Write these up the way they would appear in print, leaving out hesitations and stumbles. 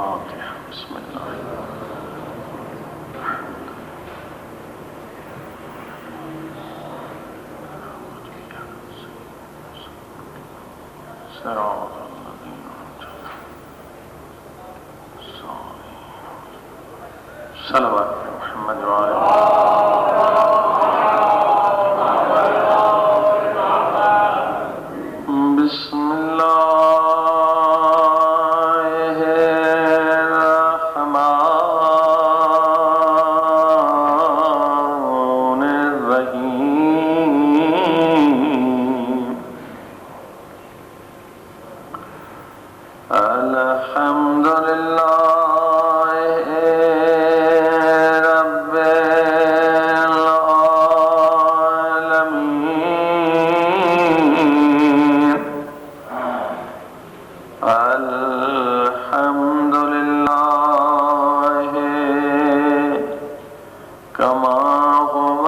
الفاتحة. بسم الله. صراط الذين أنعمت عليهم. صلوات محمد وعلى بسم الله الرحمن الرحيم. الحمد لله رب العالمين. الحمد لله كما هو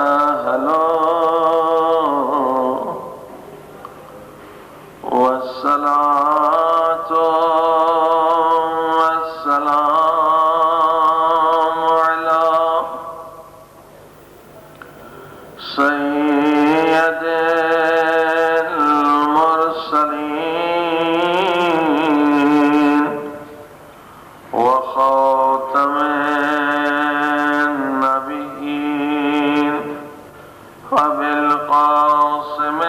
أهله، والصلاة والسلام على سيد المرسلين وخاتم النبيين وبالقاسم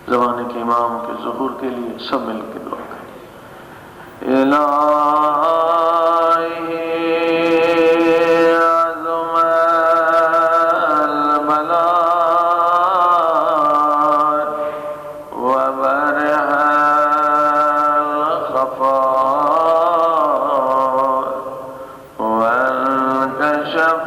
زمانے کے امام کے ظہور کے لیے سب مل کے دعا کریں. الہی عظم البلاء وبرح الخفاء وانكشف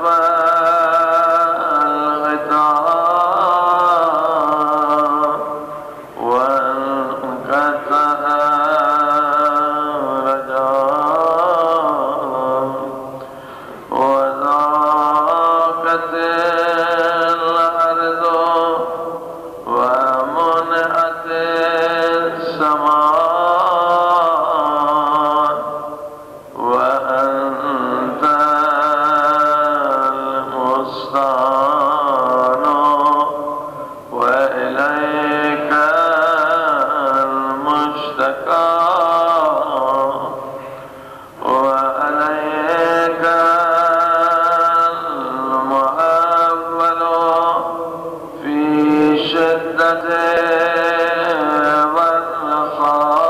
والرخاء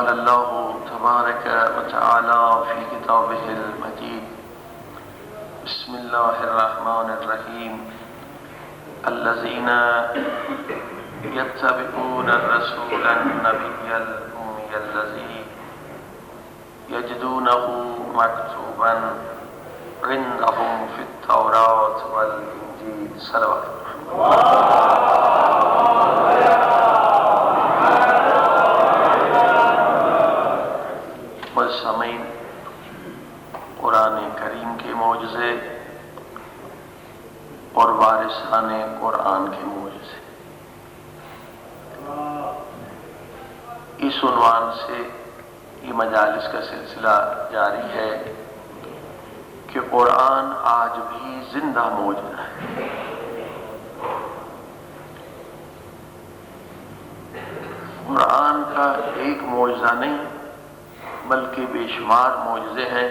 قال الله تبارك وتعالى في كتابه المجيد بسم الله الرحمن الرحيم الذين يتبعون الرسول النبي الأمي الذي يجدونه مكتوبا عندهم في التوراة والإنجيل صلوات والسامعین، قرآن کریم کے معجزے اور وارثان قرآن کے معجزے، اس عنوان سے یہ مجالس کا سلسلہ جاری ہے کہ قرآن آج بھی زندہ موجود ہے۔ قرآن کا ایک معجزہ نہیں بلکہ بے شمار معجزے ہیں۔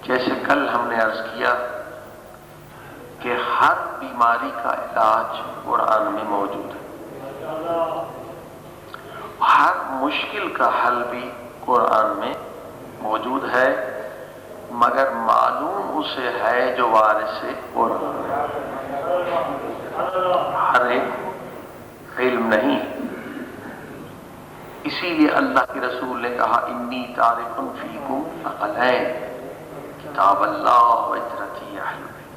جیسے کل ہم نے عرض کیا کہ ہر بیماری کا علاج قرآن میں موجود ہے، ہر مشکل کا حل بھی قرآن میں موجود ہے، مگر معلوم اسے ہے جو وارث قرآن ہے، ہر ایک علم نہیں۔ اسی لیے اللہ کے رسول نے کہا انی تارک فیکم ثقلین کتاب اللہ و اطرتی اہل بیت۔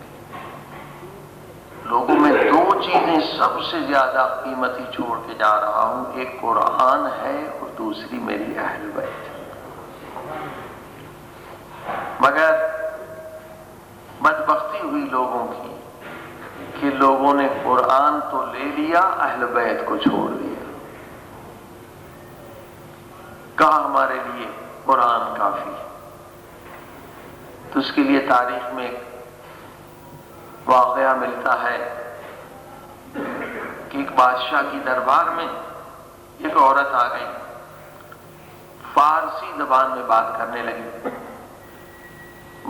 لوگوں میں دو چیزیں سب سے زیادہ قیمتی چھوڑ کے جا رہا ہوں، ایک قرآن ہے اور دوسری میری اہل بیت۔ مگر بدبختی ہوئی لوگوں کی کہ لوگوں نے قرآن تو لے لیا، اہل بیت کو چھوڑ دیا۔ کہا ہمارے لیے قرآن کافی ہے۔ تو اس کے لیے تاریخ میں ایک واقعہ ملتا ہے کہ ایک بادشاہ کی دربار میں ایک عورت آ گئی، فارسی زبان میں بات کرنے لگی۔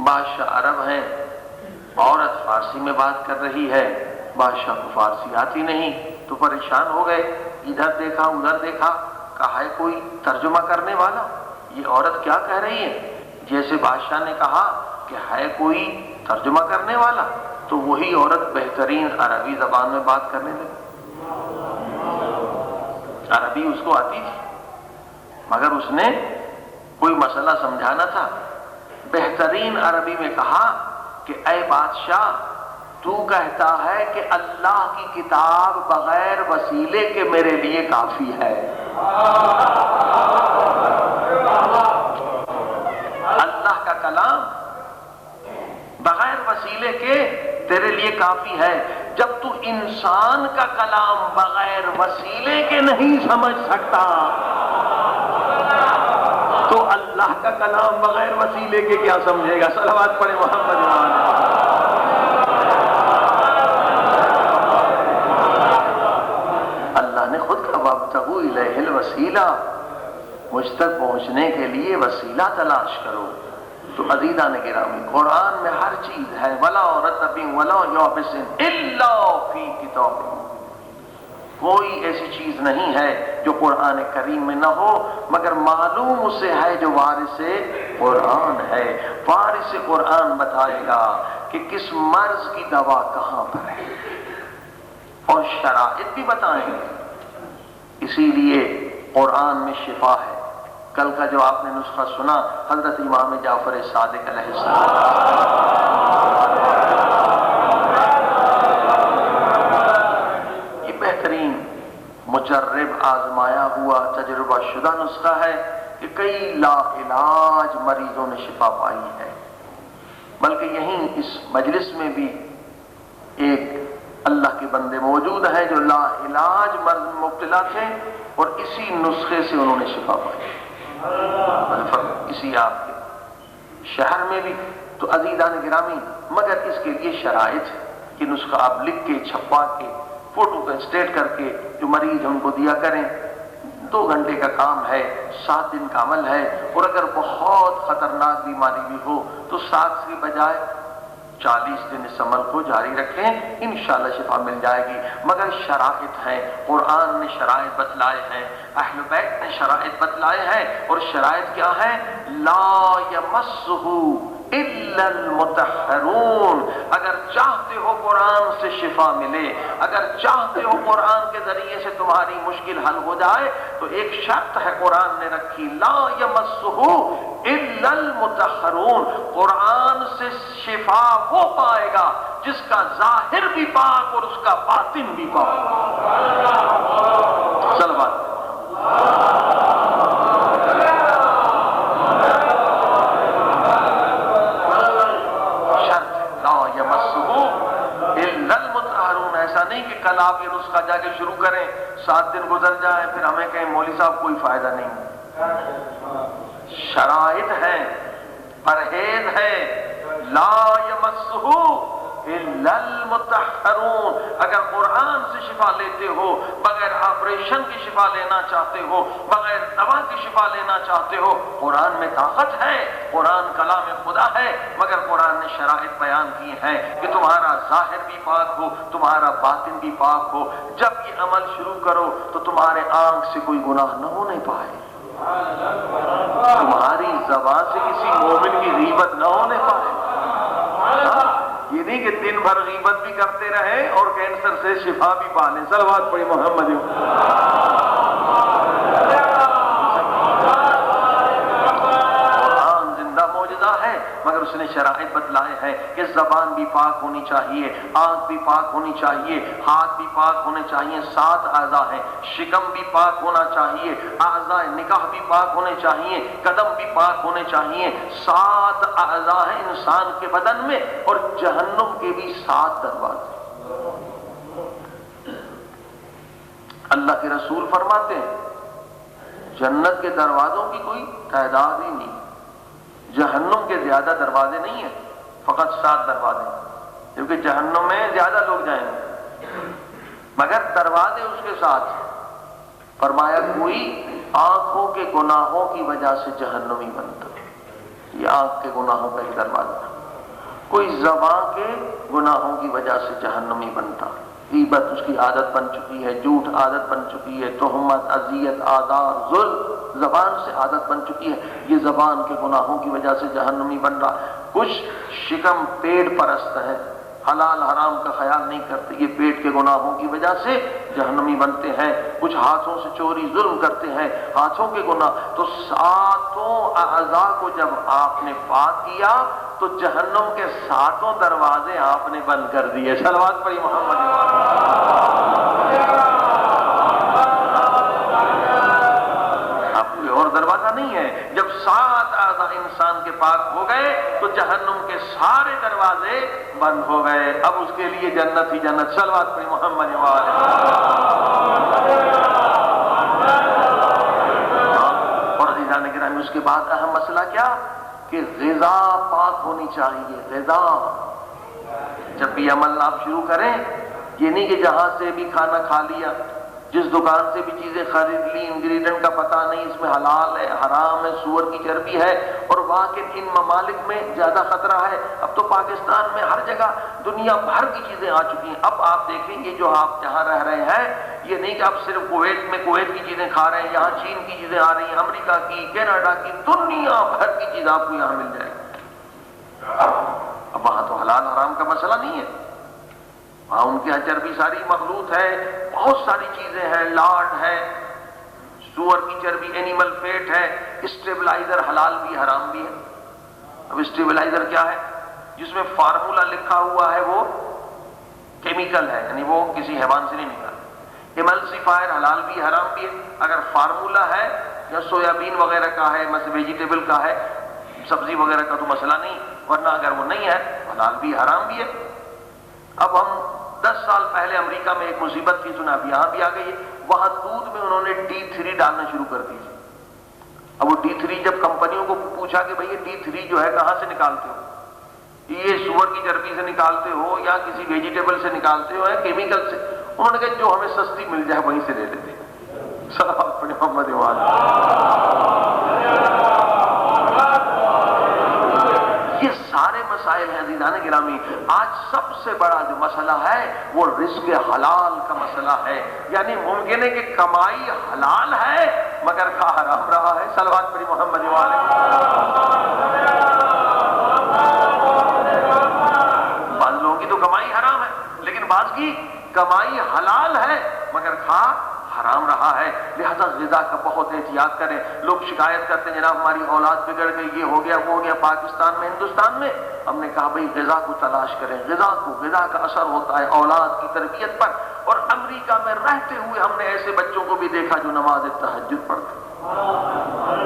بادشاہ عرب ہیں، عورت فارسی میں بات کر رہی ہے، بادشاہ کو فارسی آتی نہیں، تو پریشان ہو گئے، ادھر دیکھا ادھر دیکھا، کہا ہے کوئی ترجمہ کرنے والا، یہ عورت کیا کہہ رہی ہے؟ جیسے بادشاہ نے کہا کہ ہے کوئی ترجمہ کرنے والا، تو وہی عورت بہترین عربی زبان میں بات کرنے لگی۔ عربی اس کو آتی تھی، مگر اس نے کوئی مسئلہ سمجھانا تھا، بہترین عربی میں کہا کہ اے بادشاہ، تو کہتا ہے کہ اللہ کی کتاب بغیر وسیلے کے میرے لیے کافی ہے، اللہ کا کلام بغیر وسیلے کے تیرے لیے کافی ہے۔ جب تو انسان کا کلام بغیر وسیلے کے نہیں سمجھ سکتا تو اللہ کا کلام بغیر وسیلے کے کیا سمجھے گا؟ صلوات پڑھے محمد وآلہ۔ اللہ نے خود کہا وابتغوا الیہ الوسیلہ، مجھ تک پہنچنے کے لیے وسیلہ تلاش کرو۔ تو عزیزان گرامی، قرآن میں ہر چیز ہے، ولا رطب ولا یابس الا فی کتاب، کوئی ایسی چیز نہیں ہے جو قرآن کریم میں نہ ہو مگر معلوم اسے ہے جو وارث قرآن ہے۔ وارث قرآن بتائے گا کہ کس مرض کی دوا کہاں پر ہے، اور شرائط بھی بتائیں گے۔ اسی لیے قرآن میں شفا ہے۔ کل کا جو آپ نے نسخہ سنا حضرت امام جعفر صادق علیہ السلام، یہ بہترین مجرب آزمایا ہوا تجربہ شدہ نسخہ ہے کہ کئی لا علاج مریضوں نے شفا پائی ہے۔ بلکہ یہیں اس مجلس میں بھی ایک اللہ کے بندے موجود ہیں جو لا علاج مرض میں مبتلا تھے اور اسی نسخے سے انہوں نے شفا پائی، اسی آپ کے شہر میں بھی۔ تو عزیزان گرامی، مگر اس کے لیے شرائط ہے کہ نسخہ آپ لکھ کے چھپا کے فوٹو کا اسٹیٹ کر کے جو مریض ان کو دیا کریں۔ 2 گھنٹے کا کام ہے، 7 دن کا عمل ہے، اور اگر بہت خطرناک بیماری بھی ہو تو 7 کے بجائے 40 دن اس عمل کو جاری رکھیں، انشاءاللہ شفا مل جائے گی۔ مگر شرائط ہیں، قرآن نے شرائط بتلائے ہیں، اہل بیت نے شرائط بتلائے ہیں، اور شرائط کیا ہے؟ لا یمسہ الا المطہرون۔ اگر چاہتے ہو قرآن سے شفا ملے، اگر چاہتے ہو قرآن کے ذریعے سے تمہاری مشکل حل ہو جائے، تو ایک شرط ہے قرآن نے رکھی، لا یمسہ الا المطہرون۔ قرآن سے شفا وہ پائے گا جس کا ظاہر بھی پاک اور اس کا باطن بھی پاک۔ صلوات ایسا نہیں کہ کل آپ یہ نسخہ جا کے شروع کریں، 7 دن گزر جائیں، پھر ہمیں کہیں مولوی صاحب کوئی فائدہ نہیں۔ شرائط ہے، پرہیز ہے، لا یمسہ الا المطہرون۔ اگر قرآن سے شفا لیتے ہو، بغیر آپریشن کی شفا لینا چاہتے ہو، بغیر دوا کی شفا لینا چاہتے ہو، قرآن میں طاقت ہے، قرآن کلام خدا ہے، مگر قرآن نے شرائط بیان کی ہیں کہ تمہارا ظاہر بھی پاک ہو، تمہارا باطن بھی پاک ہو۔ جب یہ عمل شروع کرو تو تمہارے آنکھ سے کوئی گناہ نہ ہونے پائے، تمہاری زبان سے کسی مومن کی غیبت نہ ہونے پائے۔ یہ نہیں کہ دن بھر غیبت بھی کرتے رہے اور کینسر سے شفا بھی پا لیں۔ صلوات پڑھی محمد۔ قرآن زندہ معجزہ ہے، مگر اس نے شرائط بتلائے ہیں کہ زبان بھی پاک ہونی چاہیے، آنکھ بھی پاک ہونی چاہیے، ہاتھ بھی پاک ہونے چاہیے۔ 7 اعضاء ہیں، شکم بھی پاک ہونا چاہیے، اعضاء نکاح بھی پاک ہونے چاہیے، قدم بھی پاک ہونے چاہیے۔ 7 اعضاء ہیں انسان کے بدن میں، اور جہنم کے بھی 7 دروازے۔ اللہ کے رسول فرماتے ہیں جنت کے دروازوں کی کوئی تعداد ہی نہیں، جہنم کے زیادہ دروازے نہیں ہیں، فقط 7 دروازے، کیونکہ جہنم میں زیادہ لوگ جائیں گے، مگر دروازے اس کے ساتھ۔ فرمایا کوئی آنکھوں کے گناہوں کی وجہ سے جہنمی بنتا، یہ آنکھ کے گناہوں کا ایک دروازہ، کوئی زبان کے گناہوں کی وجہ سے جہنمی بنتا، غیبت اس کی عادت بن چکی ہے، جھوٹ عادت بن چکی ہے، تہمت، اذیت، آزار، ظلم زبان سے عادت بن چکی ہے، یہ زبان کے گناہوں کی وجہ سے جہنمی بن رہا۔ کچھ شکم پیٹ پرست ہے، حلال حرام کا خیال نہیں کرتے، یہ پیٹ کے گناہوں کی وجہ سے جہنمی بنتے ہیں۔ کچھ ہاتھوں سے چوری ظلم کرتے ہیں، ہاتھوں کے گناہ۔ تو 7 اعضاء کو جب آپ نے پاک کیا تو جہنم کے 7 دروازے آپ نے بند کر دیے۔ صلوات پڑھی محمد۔ اب کوئی اور دروازہ نہیں ہے۔ جب 7 اعضاء انسان کے پاک ہو گئے تو جہنم کے سارے دروازے بند ہو گئے، اب اس کے لیے جنت ہی جنت۔ صلوات پڑھی محمد۔ اور عزیزان گرامی، اس کے بعد اہم مسئلہ کیا کہ غذا پاک ہونی چاہیے۔ غذا جب بھی عمل آپ شروع کریں، یہ نہیں کہ جہاں سے بھی کھانا کھا لیا، جس دکان سے بھی چیزیں خرید لی، انگریڈینٹ کا پتہ نہیں، اس میں حلال ہے حرام ہے، سور کی چربی ہے، اور واقع ان ممالک میں زیادہ خطرہ ہے۔ اب تو پاکستان میں ہر جگہ دنیا بھر کی چیزیں آ چکی ہیں۔ اب آپ دیکھیں یہ جو آپ جہاں رہ رہے ہیں، یہ نہیں کہ آپ صرف کویت میں کویت کی چیزیں کھا رہے ہیں، یہاں چین کی چیزیں آ رہی ہیں، امریکہ کی، کینیڈا کی، دنیا بھر کی چیز آپ کو یہاں مل جائے گی۔ اب وہاں تو حلال حرام کا مسئلہ نہیں ہے، وہاں ان کی چربی ساری مخلوط ہے، بہت ساری چیزیں ہیں، لاڈ ہے، سور کی چربی، اینیمل فیٹ ہے، اسٹیبلائزر حلال بھی حرام بھی ہے۔ اب اسٹیبلائزر کیا ہے؟ جس میں فارمولا لکھا ہوا ہے وہ کیمیکل ہے، یعنی وہ کسی حیوان سے نہیں نکلا۔ ایملسیفائر حلال بھی حرام بھی ہے۔ اگر فارمولا ہے یا سویابین وغیرہ کا ہے، مثلا ویجیٹیبل کا ہے، سبزی وغیرہ کا تو مسئلہ نہیں، ورنہ اگر وہ نہیں ہے حلال بھی حرام بھی ہے۔ اب ہم 10 سال پہلے امریکہ میں ایک مصیبت تھی، سنا اب یہاں بھی آ گئی ہے، وہاں دودھ میں انہوں نے D3 ڈالنا شروع کر دی۔ اب وہ D3 جب کمپنیوں کو پوچھا کہ بھئی یہ D3 جو ہے کہاں سے نکالتے ہو، یہ سور کی چربی سے نکالتے ہو یا کسی ویجیٹیبل سے نکالتے ہو یا کیمیکل سے، انہوں نے کہا جو ہمیں سستی مل جائے وہیں سے لے لیتے ہیں۔ صلوات پڑھیں محمد وعلیہ۔ یہ سارے مسائل ہیں عزیزان گرامی۔ گرامی، آج سب سے بڑا جو مسئلہ ہے وہ رزق حلال کا مسئلہ ہے، یعنی ممکن ہے کہ کمائی حلال ہے مگر کھا حرام رہا ہے۔ صلوات پڑھی محمد والے۔ بعض لوگوں کی تو کمائی حرام ہے لیکن بعض کی کمائی حلال ہے مگر کھا حرام رہا ہے، لہذا غذا کا بہت احتیاط کریں۔ لوگ شکایت کرتے ہیں جناب ہماری اولاد بگڑ گئی، یہ ہو گیا وہ ہو گیا، پاکستان میں ہندوستان میں۔ ہم نے کہا بھئی غذا کو تلاش کریں، غذا کا اثر ہوتا ہے اولاد کی تربیت پر، اور امریکہ میں رہتے ہوئے ہم نے ایسے بچوں کو بھی دیکھا جو نماز تہجد پڑھتے،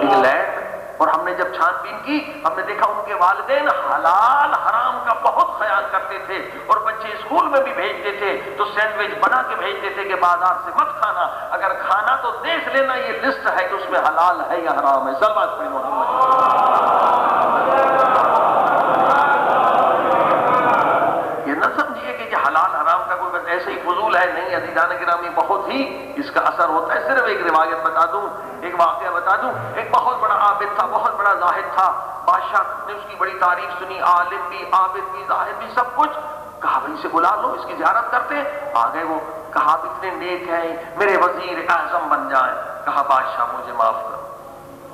انگلینڈ، اور ہم نے جب چھان بین کی ہم نے دیکھا ان کے والدین حلال حرام کا بہت خیال کرتے تھے، اور بچے اسکول میں بھی بھیجتے تھے تو سینڈوچ بنا کے بھیجتے تھے کہ بازار سے مت کھانا، اگر کھانا تو دیکھ لینا یہ لسٹ ہے کہ اس میں حلال ہے یا حرام ہے۔ صلوات پڑھی محمد۔ یہ نہ سمجھیے کہ حلال حرام کا کوئی بس ایسے ہی فضول ہے، نہیں عزیزان گرامی، بہت ہی اس کا اثر ہوتا ہے۔ صرف ایک روایت بتا دوں، ایک واقعہ بتا دوں۔ ایک بہت بڑا عابد تھا، بہت بڑا زاہد تھا، بادشاہ نے اس کی بڑی تعریف سنی، عالم بھی، عابد بھی، زاہد بھی، سب کچھ۔ کہا بھائی اسے بلا لو، اس کی زیارت کرتے ہیں۔ آ گئے وہ، کہا آپ اتنے نیک ہیں، میرے وزیر اعظم بن جائیں۔ کہا بادشاہ مجھے معاف کرو،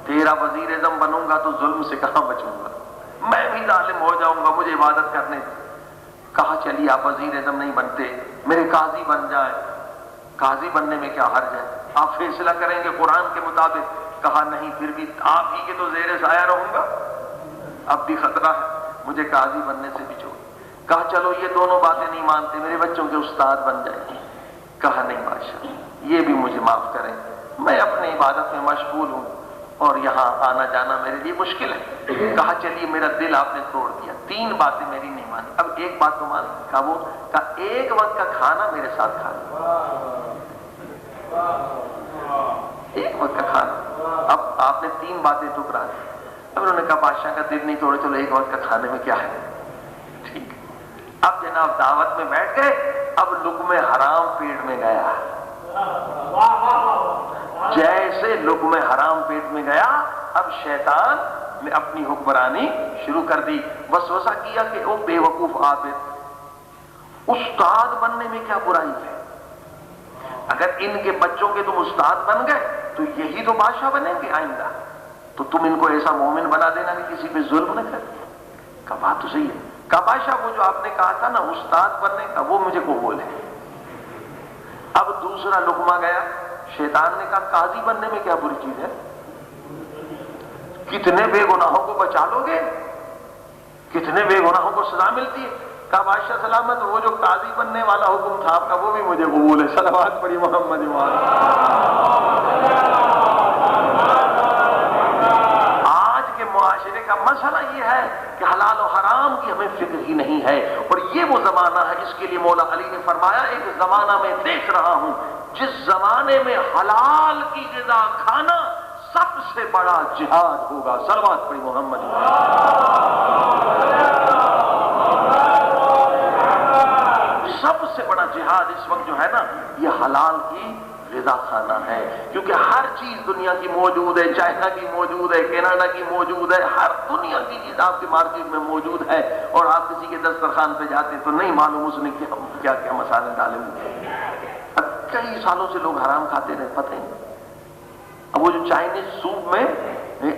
تیرا وزیر اعظم بنوں گا تو ظلم سے کہاں بچوں گا، میں بھی ظالم ہو جاؤں گا، مجھے عبادت کرنے دیں۔ کہا چلیے آپ وزیر اعظم نہیں بنتے، میرے قاضی بن جائیں۔ قاضی بننے میں کیا حرج ہے، آپ فیصلہ کریں گے قرآن کے مطابق۔ کہا نہیں، پھر بھی آپ ہی کے تو زیر سایہ رہوں گا، اب بھی خطرہ ہے، مجھے قاضی بننے سے بھی چھوڑ۔ کہا چلو یہ دونوں باتیں نہیں مانتے، میرے بچوں کے استاد بن جائیں۔ کہا نہیں بادشاہ، یہ بھی مجھے معاف کریں، میں اپنی عبادت میں مشغول ہوں اور یہاں آنا جانا میرے لیے مشکل ہے۔ کہا چلیے میرا دل آپ نے توڑ دیا، تین باتیں میری نہیں مانی، اب ایک بات تو مان۔ کہا وہ، کہا ایک وقت کا کھانا میرے ساتھ کھانا، ایک وقت کا کھانا۔ اب آپ نے تین باتیں ٹکرا دی۔ اب انہوں نے کہا بادشاہ کا دل نہیں توڑے، چلو ایک وقت کا کھانے میں کیا ہے، ٹھیک۔ اب جناب دعوت میں بیٹھ گئے، اب لقمہ حرام پیٹ میں گیا، جیسے لقمہ حرام پیٹ میں گیا اب شیطان نے اپنی حکمرانی شروع کر دی۔ وسوسہ کیا کہ او بے وقوف عابد، استاد بننے میں کیا برائی ہے، اگر ان کے بچوں کے تم استاد بن گئے تو یہی تو بادشاہ بنیں گے آئندہ، تو تم ان کو ایسا مومن بنا دینا کہ کسی پہ ظلم نہ کرے۔ کہا بات تو صحیح ہے۔ کہا بادشاہ وہ جو آپ نے کہا تھا نا استاد بننے کا، وہ مجھے قبول ہے۔ اب دوسرا لقمہ گیا، شیطان نے کہا قاضی بننے میں کیا بری چیز ہے، کتنے بے گناہوں کو بچا لو گے، کتنے بے گناہوں کو سزا ملتی ہے۔ کہا بادشاہ سلامت، وہ جو قاضی بننے والا حکم تھا آپ کا وہ بھی مجھے قبول ہے۔ صلوات پڑھی محمد وآلہ۔ آج کے معاشرے کا مسئلہ یہ ہے کہ حلال و حرام کی ہمیں فکر ہی نہیں ہے، اور یہ وہ زمانہ ہے جس کے لیے مولا علی نے فرمایا ایک زمانہ میں دیکھ رہا ہوں جس زمانے میں حلال کی غذا کھانا سب سے بڑا جہاد ہوگا۔ صلوات پڑھی محمد۔ سب سے بڑا جہاد اس وقت جو ہے نا یہ حلال کی غذا کھانا ہے، کیونکہ ہر چیز دنیا کی موجود ہے، چائنا کی موجود ہے، کینیڈا کی موجود ہے، ہر دنیا کی چیز آپ کی مارکیٹ میں موجود ہے، اور آپ کسی کے دسترخوان پہ جاتے ہیں تو نہیں معلوم اس نے کیا کیا مسالے ڈالے ہوئے۔ اب کئی سالوں سے لوگ حرام کھاتے رہے، پتہ ہی نہیں۔ اب وہ جو چائنیز سوپ میں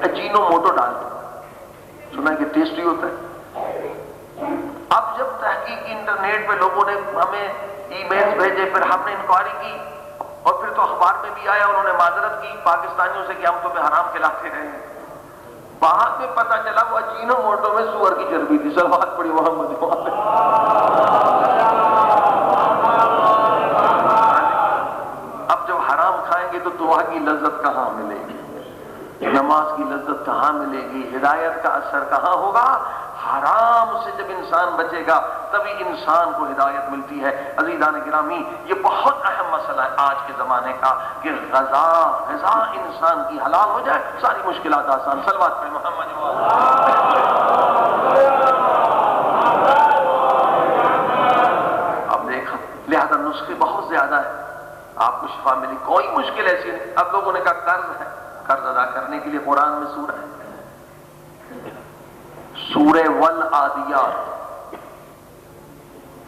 اجینو موٹو ڈالتے، سنا کہ ٹیسٹی ہوتا ہے۔ اب جب تحقیق انٹرنیٹ پہ لوگوں نے ہمیں ای میلز بھیجے، پھر ہم نے انکوائری کی، اور پھر تو اخبار میں بھی آیا، انہوں نے معذرت کی پاکستانیوں سے کہ ہم تمہیں حرام کھلاتے رہے ہیں۔ بعد میں پتہ چلا وہ اجینو موٹو میں سور کی چربی تھی۔ صلوات پڑھی محمد۔ اب جب حرام کھائیں گے تو دعا کی لذت کہاں ملے گی، نماز کی لذت کہاں ملے گی، ہدایت کا اثر کہاں ہوگا؟ حرام سے جب انسان بچے گا تبھی انسان کو ہدایت ملتی ہے۔ عزیزان گرامی، یہ بہت اہم مسئلہ ہے آج کے زمانے کا کہ غذا انسان کی حلال ہو جائے، ساری مشکلات آسان۔ صلوات پہ محمد۔ اب دیکھا، لہذا نسخے بہت زیادہ ہیں، آپ کو شفا ملی، کوئی مشکل ایسی نہیں۔ اب لوگوں نے کہا قرض ہے، قرض ادا کرنے کے لیے قرآن میں سورہ ہے، سورہ والعادیات،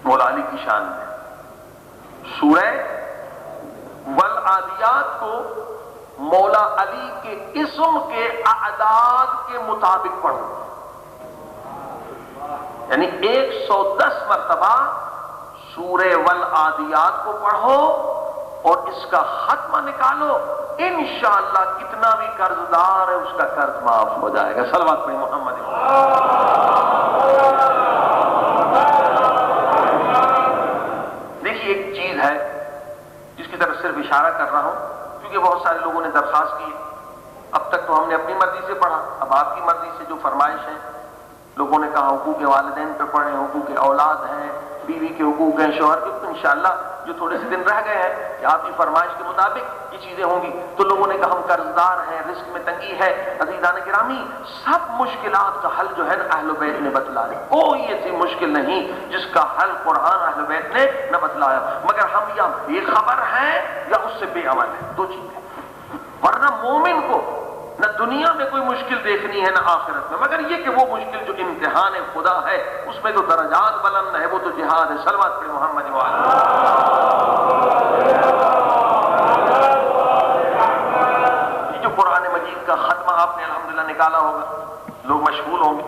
مولا علی کی شان میں سورہ والعادیات کو مولا علی کے اسم کے اعداد کے مطابق پڑھو، یعنی 110 مرتبہ سورہ والعادیات کو پڑھو اور اس کا ختمہ نکالو، انشاءاللہ کتنا بھی قرض دار ہے اس کا قرض معاف ہو جائے گا۔ صلوات پڑھیں محمد۔ دیکھیے ایک چیز ہے جس کی طرف صرف اشارہ کر رہا ہوں، کیونکہ بہت سارے لوگوں نے درخواست کی، اب تک تو ہم نے اپنی مرضی سے پڑھا، اب آپ کی مرضی سے جو فرمائش ہے، لوگوں نے کہا حقوق والدین پہ پڑھیں، حقوق اولاد ہیں، بیوی کے حقوق ہیں، شوہر کے، تو انشاءاللہ جو تھوڑے سے دن رہ گئے ہیں کہ آپ کی فرمائش کے مطابق یہ چیزیں ہوں گی، تو لوگوں نے کہا ہم قرض دار ہیں، رزق میں تنگی ہے۔ عزیزان گرامی، سب مشکلات کا حل جو ہے نا اہل بیت نے بتلایا، کوئی ایسی مشکل نہیں جس کا حل قرآن اہل بیت نے نہ بتلایا، مگر ہم یا بے خبر ہیں یا اس سے بے عمل ہیں، دو چیزیں۔ ورنہ مومن کو نہ دنیا میں کوئی مشکل دیکھنی ہے نہ آخرت میں، مگر یہ کہ وہ مشکل جو امتحان خدا ہے اس میں تو درجات بلند ہے، وہ تو جہاد ہے۔ صلوات پڑھیں محمد وعلی۔ یہ جو قرآن مجید کا ختمہ آپ نے الحمدللہ نکالا ہوگا، لوگ مشغول ہوں گے،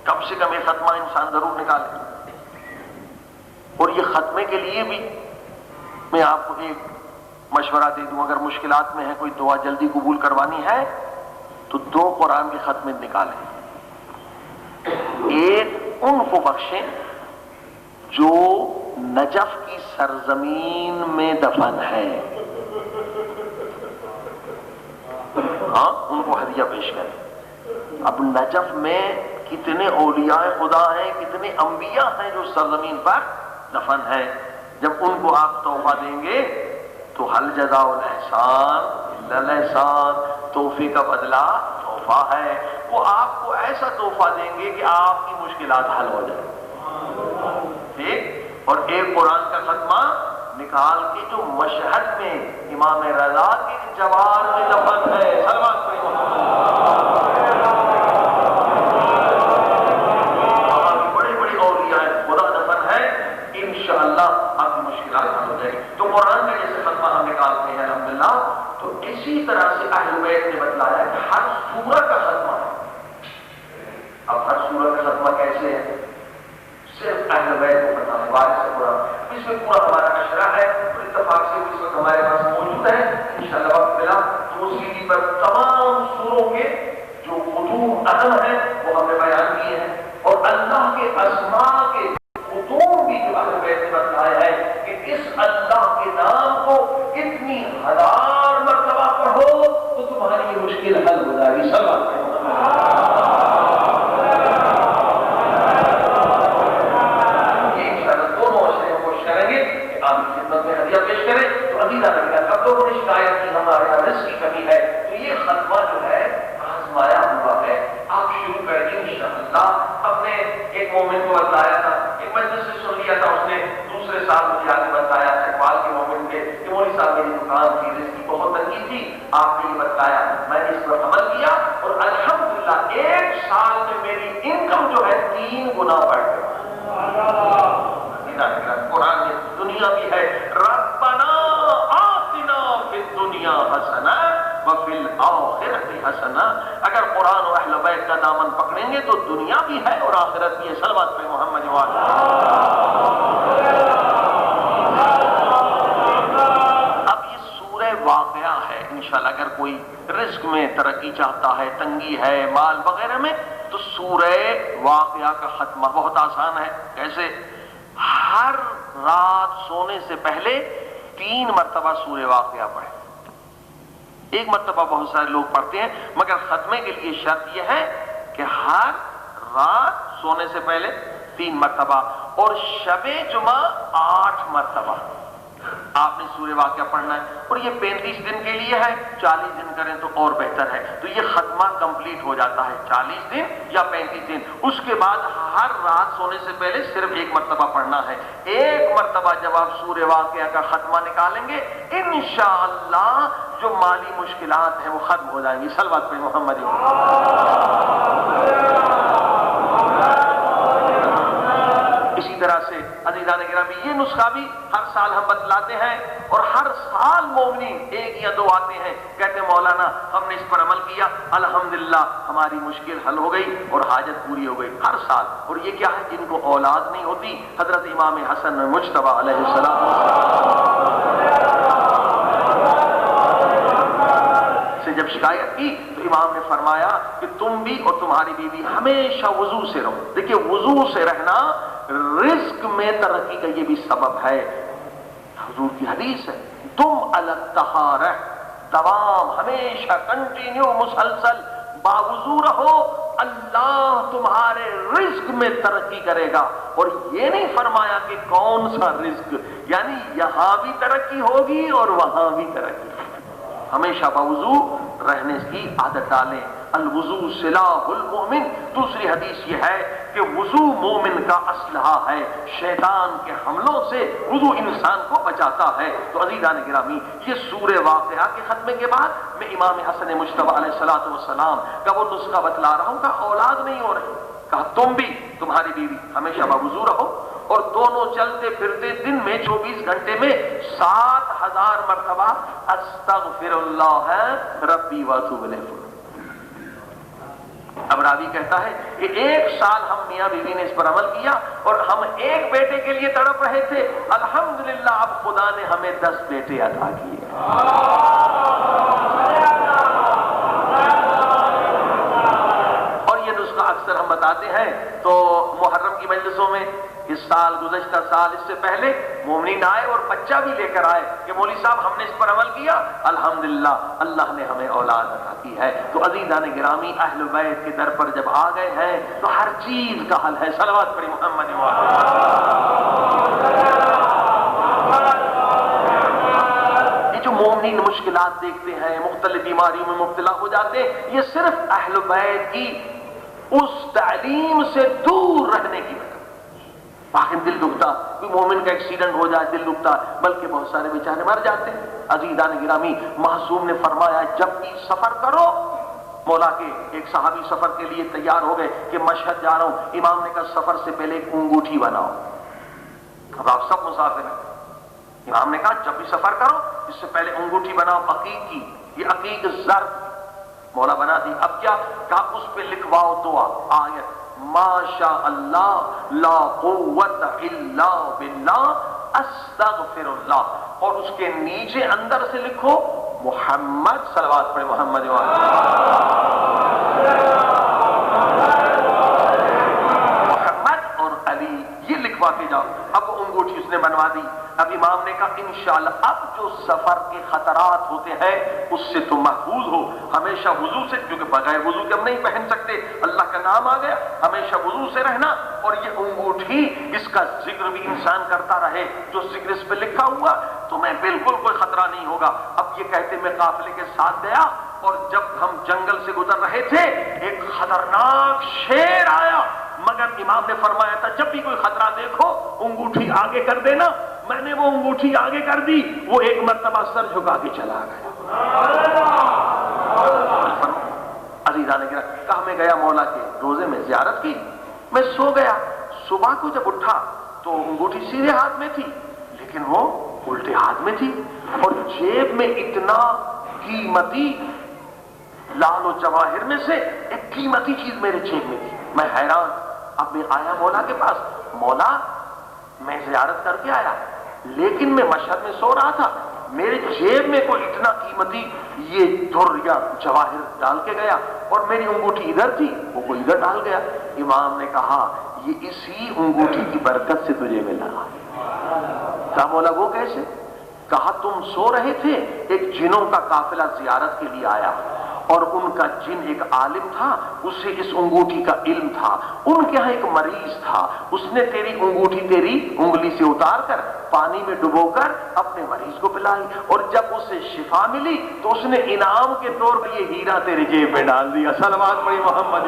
کم سے کم یہ ختمہ انسان ضرور نکالے، اور یہ ختمے کے لیے بھی میں آپ کو ایک مشورہ دے دوں، اگر مشکلات میں ہے، کوئی دعا جلدی قبول کروانی ہے تو 2 قرآن کے ختمے نکالیں، ایک ان کو بخشیں جو نجف کی سرزمین میں دفن ہے، ہاں ان کو ہدیہ پیش کریں۔ اب نجف میں کتنے اولیاء خدا ہیں، کتنے انبیاء ہیں جو سرزمین پر دفن ہیں، جب ان کو آپ تحفہ دیں گے تو حل جزاء الاحسان الا الاحسان، تحفے کا بدلہ تحفہ ہے، وہ آپ کو ایسا تحفہ دیں گے کہ آپ کی مشکلات حل ہو جائیں، ٹھیک۔ اور ایک قرآن کا ختمہ نکال کے جو مشہد میں امام رضا کے جوار میں دفن ہے، صلوات پڑھیں بڑے بڑے اولیاء خدا دفن ہے، انشاءاللہ آپ کی مشکلات حل ہو جائے گی۔ تو قرآن میں جیسے ختمہ ہم نکالتے ہیں الحمدللہ، تو اسی طرح سے اہل بیت نے بتلایا کہ ہر سورہ کا ختمہ ہے۔ اب ہر سورہ کا ختمہ کیسے ہے صرف اہل بیت کو پتہ ہے، وارث قرآن اس میں پورا ہمارا اشرا ہے، اور اتفاق سے اس وقت ہمارے پاس موجود ہے، انشاءاللہ وقت ملا تو اس CD پر تمام سوروں کے جو خطوط اہم ہیں وہ ہم نے بیان کیے ہیں، اور اللہ کے اسماء کے خطوط بھی جو اہل بیت نے بتلایا ہے کہ اس اللہ کے نام کو اتنی 1000 مرتبہ پڑھو تو تمہاری یہ مشکل حل ہو جائے گی۔ صلوات پڑھیں۔ یہ انشاءاللہ دونوں اشرے کو کوشش کریں گے کہ آپ کی خدمت میں ہدیہ پیش کریں۔ تو عزیزہ نبی سب لوگوں نے شکایت کی ہمارے یہاں رزق کی کمی ہے، تو یہ ختمہ جو ہے آزمایا ہوا ہے، آپ شروع کریں گے انشاءاللہ۔ ہم نے ایک مومن کو بتایا تھا، ایک مجلس سے سن لیا تھا، اس نے دوسرے سال مجھے آگے بتایا اقبال کے مومن کے کہ مولوی صاحب میری دکان تھی، رزق کی بہت تنگی تھی، آپ نے یہ بتایا، میں نے اس پر عمل کیا اور الحمدللہ 1 سال میں میری انکم جو ہے 3 گنا بڑھ گئی۔ قرآن میں دنیا بھی ہے، ربنا آتنا فی الدنیا حسنہ وفی الآخرۃ حسنہ۔ اگر قرآن و اہل بیت کا دامن پکڑیں گے تو دنیا بھی ہے اور آخرت بھی ہے۔ صلوات پہ محمد وعلی۔ اب یہ سورہ واقعہ ہے، انشاءاللہ اگر کوئی رزق میں ترقی چاہتا ہے، تنگی ہے مال وغیرہ میں، تو سورہ واقعہ کا ختمہ بہت آسان ہے۔ کیسے؟ ہر رات سونے سے پہلے 3 مرتبہ سورہ واقعہ پڑھیں۔ 1 مرتبہ بہت سارے لوگ پڑھتے ہیں، مگر ختمے کے لیے شرط یہ ہے کہ ہر رات سونے سے پہلے 3 مرتبہ، اور شب جمعہ 8 مرتبہ آپ نے سورہ واقعہ پڑھنا ہے، اور یہ 35 دن کے لیے ہے، 40 دن کریں تو اور بہتر ہے، تو یہ ختمہ کمپلیٹ ہو جاتا ہے 40 دن یا 35 دن۔ اس کے بعد ہر رات سونے سے پہلے صرف 1 مرتبہ پڑھنا ہے۔ 1 مرتبہ جب آپ سورہ واقعہ کا ختمہ نکالیں گے انشاءاللہ جو مالی مشکلات ہیں وہ ختم ہو جائیں گی۔ صلوات پہ محمد۔ اسی طرح سے عزیزان گرامی یہ نسخہ بھی ہر سال ہم بتلاتے ہیں، اور ہر سال مومنین ایک یا دو آتے ہیں کہتے ہیں مولانا ہم نے اس پر عمل کیا، الحمدللہ ہماری مشکل حل ہو گئی اور حاجت پوری ہو گئی ہر سال۔ اور یہ کیا ہے؟ جن کو اولاد نہیں ہوتی، حضرت امام حسن مجتبیٰ علیہ السلام سے جب شکایت کی تو امام نے فرمایا کہ تم بھی اور تمہاری بیوی ہمیشہ وضو سے رہو۔ دیکھیے وضو سے رہنا رزق میں ترقی کا یہ بھی سبب ہے، حضور کی حدیث ہے تم علی الطہارہ، دوام، ہمیشہ کنٹینیو مسلسل باوضو رہو، اللہ تمہارے رزق میں ترقی کرے گا۔ اور یہ نہیں فرمایا کہ کون سا رزق، یعنی یہاں بھی ترقی ہوگی اور وہاں بھی ترقی، ہمیشہ باوضو رہنے کی عادت ڈالیں۔ الوضو سلاح المؤمن، دوسری حدیث یہ ہے کہ وضو مومن کا اسلحہ ہے، شیطان کے حملوں سے وضو انسان کو بچاتا ہے۔ تو عزیزان گرامی یہ سورہ واقعہ کے ختمے کے بعد میں امام حسن مجتبیٰ علیہ السلام کا وہ نسخہ بتلا رہا ہوں کہ اولاد نہیں ہو رہی، کہا تم بھی تمہاری بیوی ہمیشہ باوضو رہو، اور دونوں چلتے پھرتے دن میں 24 گھنٹے میں 7000 مرتبہ استغفر اللہ ربی واتوب الیہ۔ اب راوی کہتا ہے کہ ایک سال ہم میاں بیوی نے اس پر عمل کیا اور ہم ایک بیٹے کے لیے تڑپ رہے تھے، الحمدللہ اب خدا نے ہمیں 10 بیٹے عطا کیے۔ اور یہ نسخہ اکثر ہم بتاتے ہیں تو محرم کی مجلسوں میں، اس سال گزشتہ سال اس سے پہلے مومنین آئے اور بچہ بھی لے کر آئے کہ مولوی صاحب ہم نے اس پر عمل کیا، الحمدللہ اللہ نے ہمیں اولاد عطا کی ہے۔ تو عزیزان گرامی اہل بیت کے در پر جب آ گئے ہیں تو ہر چیز کا حل ہے، صلوات پڑھی محمد یہ جو مومنین مشکلات دیکھتے ہیں، مختلف بیماریوں میں مبتلا ہو جاتے ہیں، یہ صرف اہل بیت کی اس تعلیم سے دور رہنے کی وجہ، باقی دل دکھتا، کوئی مومن کا ایکسیڈنٹ ہو جائے دل دکھتا، بلکہ بہت سارے بیچارے مر جاتے ہیں۔ عزیزان گرامی معصوم نے فرمایا جب بھی سفر کرو، مولا کے ایک صحابی سفر کے لیے تیار ہو گئے کہ مشہد جا رہا ہوں، امام نے کہا سفر سے پہلے ایک انگوٹھی بناؤ۔ اب آپ سب مسافر ہیں، امام نے کہا جب بھی سفر کرو اس سے پہلے انگوٹھی بناؤ عقیق کی، یہ عقیق زر، مولا بنا دی۔ اب کیا کہا اس پہ لکھواؤ دعا، آیت ما شاء اللہ لا قوت الا باللہ استغفر اللہ، اور اس کے نیچے اندر سے لکھو محمد، صلوات پڑھے محمد محمد اور علی، یہ لکھوا کے جاؤ۔ اب انگوٹھی اس نے بنوا دی۔ اب امام نے کہا انشاءاللہ اب جو سفر کے خطرات ہوتے ہیں اس سے تم محفوظ ہو، ہمیشہ وضو سے، کیونکہ بغیر وضو کے ہم نہیں پہن سکتے، اللہ کا نام آ گیا، ہمیشہ وضو سے رہنا، اور یہ انگوٹھی اس کا ذکر بھی انسان کرتا رہے، جو ذکر اس پہ لکھا ہوا تمہیں بالکل کوئی خطرہ نہیں ہوگا۔ اب یہ کہتے میں قافلے کے ساتھ گیا، اور جب ہم جنگل سے گزر رہے تھے ایک خطرناک شیر آیا، مگر امام نے فرمایا تھا جب بھی کوئی خطرہ دیکھو انگوٹھی آگے کر دینا۔ میں نے وہ انگوٹھی آگے کر دی، وہ ایک مرتبہ سر جھکا کے چلا گیا۔ عزیزان گرامی کہا میں گیا مولا کے روزے میں زیارت کی، میں سو گیا، صبح کو جب اٹھا تو انگوٹھی سیدھے ہاتھ میں تھی لیکن وہ الٹے ہاتھ میں تھی، اور جیب میں اتنا قیمتی لال و جواہر میں سے ایک قیمتی چیز میرے جیب میں تھی۔ میں حیران، اب میں آیا مولا کے پاس، مولا میں زیارت کر کے آیا لیکن میں مشہد میں سو رہا تھا، میرے جیب میں کوئی اتنا قیمتی یہ در یا جواہر ڈال کے گیا، اور میری انگوٹھی ادھر تھی وہ کوئی ادھر ڈال گیا۔ امام نے کہا یہ اسی انگوٹھی کی برکت سے تجھے ملا۔ کہا مولا وہ کیسے؟ کہا تم سو رہے تھے، ایک جنوں کا قافلہ زیارت کے لیے آیا، اور ان کا جن ایک عالم تھا، اسے اس انگوٹھی کا علم تھا، ان کے ہاں ایک مریض تھا، اس نے تیری انگوٹھی تیری انگلی سے اتار کر پانی میں ڈبو کر اپنے مریض کو پلائی، اور جب اسے شفا ملی تو اس نے انعام کے طور پر یہ ہیرا تیرے جیب میں ڈال دیا۔ صلوات پڑھی محمد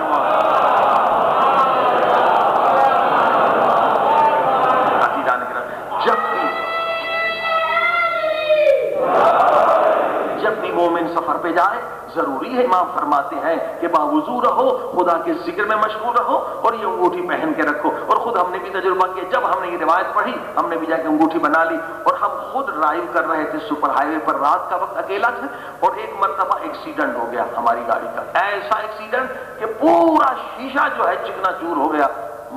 جب بھی مومن سفر پہ جائے ضروری ہے، امام فرماتے ہیں کہ باوضو رہو، خدا کے ذکر میں مشغول رہو اور یہ انگوٹھی پہن کے رکھو. اور خود ہم نے بھی تجربہ کیا، جب ہم نے یہ روایت پڑھی ہم نے بھی جا کے انگوٹھی بنا لی. اور ہم خود ڈرائیو کر رہے تھے سپر ہائی وے پر، رات کا وقت اکیلا تھا، اور ایک مرتبہ ایکسیڈنٹ ہو گیا ہماری گاڑی کا، ایسا ایکسیڈنٹ کہ پورا شیشہ جو ہے چکنا چور ہو گیا.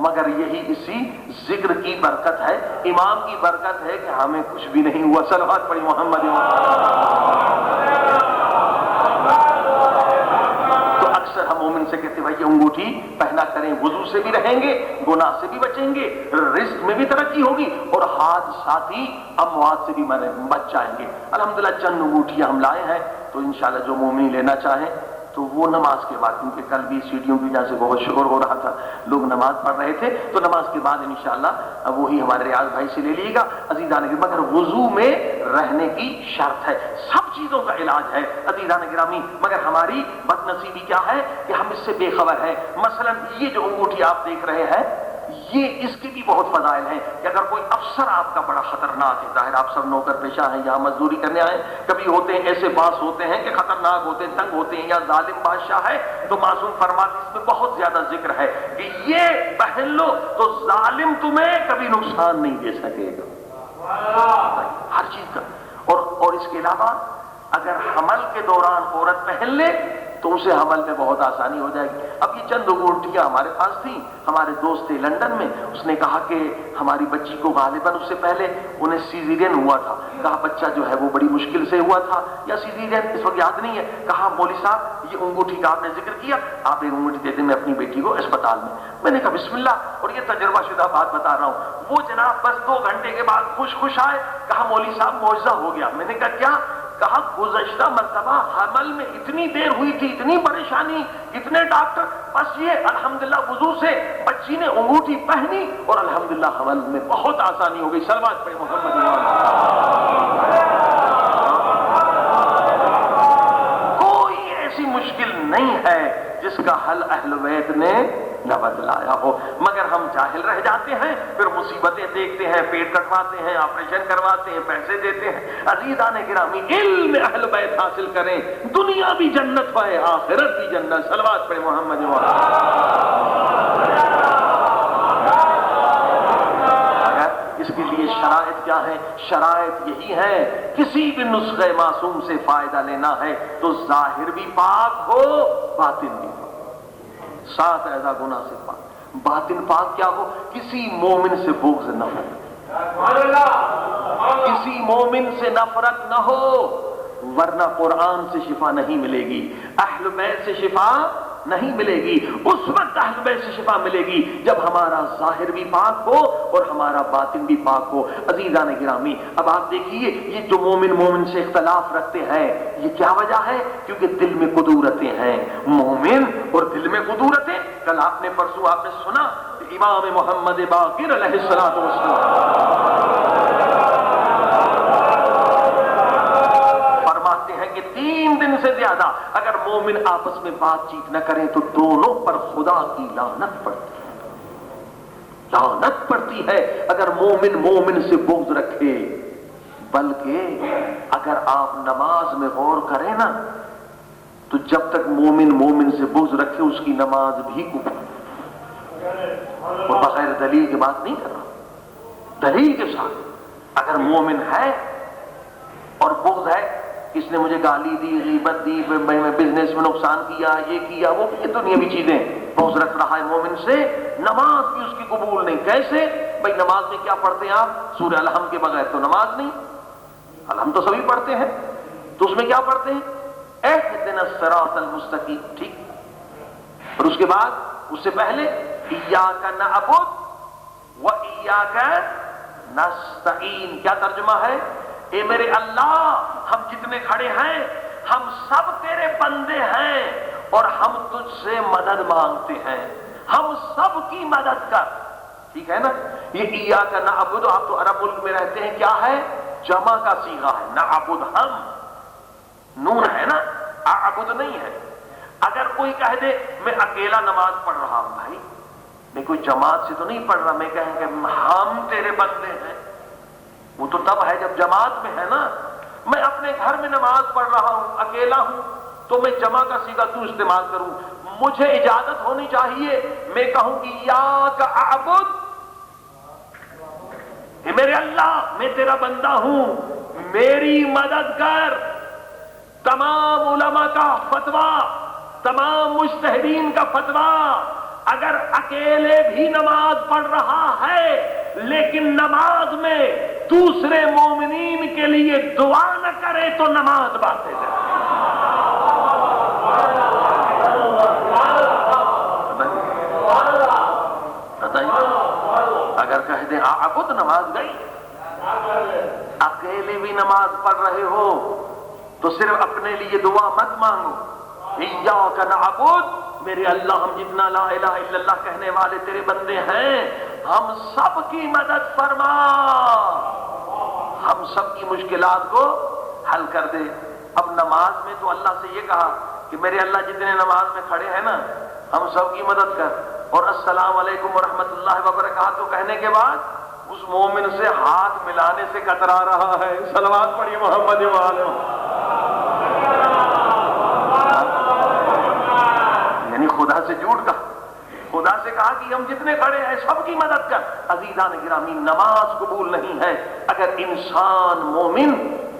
مگر یہی اسی ذکر کی برکت ہے، امام کی برکت ہے کہ ہمیں کچھ بھی نہیں ہوا. صلوات پڑھی محمد. تو اکثر ہم مومن سے کہتے ہیں بھائی انگوٹھی پہنا کریں، وضو سے بھی رہیں گے، گناہ سے بھی بچیں گے، رزق میں بھی ترقی ہوگی اور حادثاتی اموات سے بھی بچ جائیں گے. الحمدللہ چند انگوٹھیاں ہم لائے ہیں، تو انشاءاللہ جو مومن لینا چاہیں تو وہ نماز کے بعد، کیونکہ کل بھی سیڑھیوں کی وجہ سے بہت شور ہو رہا تھا، لوگ نماز پڑھ رہے تھے، تو نماز کے بعد انشاءاللہ وہی ہمارے ریاض بھائی سے لے لیے گا عزیزان گرامی. مگر وضو میں رہنے کی شرط ہے، سب چیزوں کا علاج ہے عزیزان گرامی. مگر ہماری بد نصیبی کیا ہے کہ ہم اس سے بے خبر ہیں. مثلا یہ جو انگوٹھی آپ دیکھ رہے ہیں، یہ اس کے بھی بہت فضائل ہیں کہ اگر کوئی افسر آپ کا بڑا خطرناک ہے، ظاہر آپ سب نوکر پیشہ ہیں، یہاں مزدوری کرنے آئے، کبھی ہوتے ہیں ایسے باس ہوتے ہیں کہ خطرناک ہوتے ہیں، تنگ ہوتے ہیں، یا ظالم بادشاہ ہے، تو معصوم فرماتے اس میں بہت زیادہ ذکر ہے کہ یہ پہن لو تو ظالم تمہیں کبھی نقصان نہیں دے سکے گا ہر چیز کا. اور اس کے علاوہ اگر حمل کے دوران عورت پہن لے تو اسے حمل میں بہت آسانی ہو جائے گی. اب یہ چند انگوٹھیاں ہمارے پاس تھیں، ہمارے دوست تھے لندن میں، اس نے کہا کہ ہماری بچی کو غالباً اس سے پہلے انہیں سیزیرین ہوا تھا، کہا بچہ جو ہے وہ بڑی مشکل سے ہوا تھا یا سیزیرین اس وقت یاد نہیں ہے. کہا مولوی صاحب یہ انگوٹھی کا آپ نے ذکر کیا، آپ ایک انگوٹھی دے دیں میں اپنی بیٹی کو اسپتال میں. میں نے کہا بسم اللہ، اور یہ تجربہ شدہ بات بتا رہا ہوں. وہ جناب بس 2 گھنٹے کے بعد خوش آئے، کہا مولوی صاحب معجزہ ہو گیا. میں نے کہا کیا؟ کہا گزشتہ مرتبہ حمل میں اتنی دیر ہوئی تھی، اتنی پریشانی، اتنے ڈاکٹر، بس یہ الحمدللہ وضو سے بچی نے انگوٹھی پہنی اور الحمدللہ حمل میں بہت آسانی ہو گئی. صلوات پڑھیں محمد. کوئی ایسی مشکل نہیں ہے جس کا حل اہل بیت نے نہ بتلایا ہو، مگر ہم جاہل رہ جاتے ہیں، پھر مصیبتیں دیکھتے ہیں، پیٹ کٹواتے ہیں، آپریشن کرواتے ہیں، پیسے دیتے ہیں. عزیزان گرامی علم اہل بیت حاصل کریں، دنیا بھی جنت پائے، آخرت بھی جنت. صلوات پڑھیں محمد. اس کے لیے شرائط کیا ہے؟ شرائط یہی ہے، کسی بھی نسخے معصوم سے فائدہ لینا ہے تو ظاہر بھی پاک ہو، باطن بھی پاک، 7 ایسا گناہ سے پاک. باطن پاک کیا ہو؟ کسی مومن سے بغض نہ ہو، کسی مومن سے نفرت نہ ہو، ورنہ قرآن سے شفا نہیں ملے گی، اہل بیت سے شفا نہیں ملے گی. اس وقت اہل بیت سے شفا ملے گی جب ہمارا ظاہر بھی پاک ہو اور ہمارا باطن بھی پاک ہو. عزیزان گرامی اب آپ دیکھیے، یہ جو مومن سے اختلاف رکھتے ہیں یہ کیا وجہ ہے؟ کیونکہ دل میں قدورتیں ہیں. مومن اور دل میں قدورتیں، کل پرسوں آپ نے سنا امام محمد باقر علیہ السلام کہ 3 دن سے زیادہ اگر مومن آپس میں بات چیت نہ کریں تو دونوں پر خدا کی لعنت پڑتی ہے. لعنت پڑتی ہے اگر مومن سے بغض رکھے. بلکہ اگر آپ نماز میں غور کریں نا تو جب تک مومن سے بغض رکھے اس کی نماز بھی کفر. اور بغیر دلیل کی بات نہیں کر رہا، دلیل کے ساتھ اگر مومن ہے اور بغض ہے، کس نے مجھے گالی دی، غیبت دی، میں بزنس میں نقصان کیا، یہ کیا، وہ یہ دنیاوی چیزیں، بغض رکھ رہا ہے مومن سے، نماز بھی اس کی قبول نہیں. کیسے بھائی؟ نماز میں کیا پڑھتے ہیں آپ؟ سورہ الحم کے بغیر تو نماز نہیں. الحم تو سبھی پڑھتے ہیں، تو اس میں کیا پڑھتے ہیں؟ اہدنا الصراط المستقیم. ٹھیک، اور اس کے بعد اس سے پہلے ایاک نعبد و ایاک نستعین. کیا ترجمہ ہے؟ اے میرے اللہ، ہم جتنے کھڑے ہیں ہم سب تیرے بندے ہیں اور ہم تجھ سے مدد مانگتے ہیں، ہم سب کی مدد کر. ٹھیک ہے نا؟ یہ ایاک نعبد، آپ تو عرب ملک میں رہتے ہیں، کیا ہے؟ جمع کا صیغہ ہے. نعبد ہم، نون ہے نا، اعبد نہیں ہے. اگر کوئی کہہ دے میں اکیلا نماز پڑھ رہا ہوں، بھائی میں کوئی جماعت سے تو نہیں پڑھ رہا، میں کہیں کہ ہم تیرے بندے ہیں، وہ تو تب ہے جب جماعت میں ہے نا. میں اپنے گھر میں نماز پڑھ رہا ہوں، اکیلا ہوں، تو میں جمع کا صیغہ کیوں استعمال کروں؟ مجھے اجازت ہونی چاہیے میں کہوں ایاک اعبد، کہ میرے اللہ میں تیرا بندہ ہوں، میری مدد کر۔ تمام علماء کا فتویٰ، تمام مجتہدین کا فتویٰ، اگر اکیلے بھی نماز پڑھ رہا ہے لیکن نماز میں دوسرے مومنین کے لیے دعا نہ کرے تو نماز باطل ہے۔ بتائیے، اگر کہہ دیں اعبد، نماز گئی۔ اکیلے بھی نماز پڑھ رہے ہو تو صرف اپنے لیے دعا مت مانگو، ایاک نعبد، میرے اللہ ہم جتنا لا الہ الا اللہ کہنے والے تیرے بندے ہیں، ہم سب کی مدد فرما، ہم سب کی مشکلات کو حل کر دے۔ اب نماز میں تو اللہ سے یہ کہا کہ میرے اللہ جتنے نماز میں کھڑے ہیں نا، ہم سب کی مدد کر، اور السلام علیکم ورحمۃ اللہ وبرکاتہ کہنے کے بعد اس مومن سے ہاتھ ملانے سے کترا رہا ہے۔ صلوات پڑھیے محمد وآلہ۔ یعنی خدا سے جھوٹ کہا، خدا سے کہا کہ ہم جتنے کھڑے ہیں سب کی مدد کر۔ عزیزان گرامی، نماز قبول نہیں ہے اگر انسان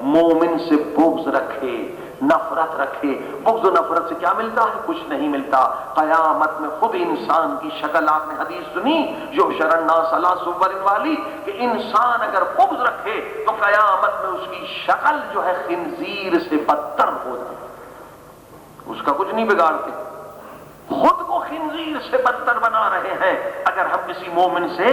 مومن سے بغض رکھے، نفرت رکھے۔ بغض و نفرت سے کیا ملتا ہے؟ کچھ نہیں ملتا۔ قیامت میں خود انسان کی شکل، آپ نے حدیث سنی یحشر الناس علی صور والی، کہ انسان اگر بغض رکھے تو قیامت میں اس کی شکل جو ہے خنزیر سے بدتر ہو جائے، اس کا کچھ نہیں بگاڑتے، خود کو خنزیر سے بدتر بنا رہے ہیں اگر ہم کسی مومن سے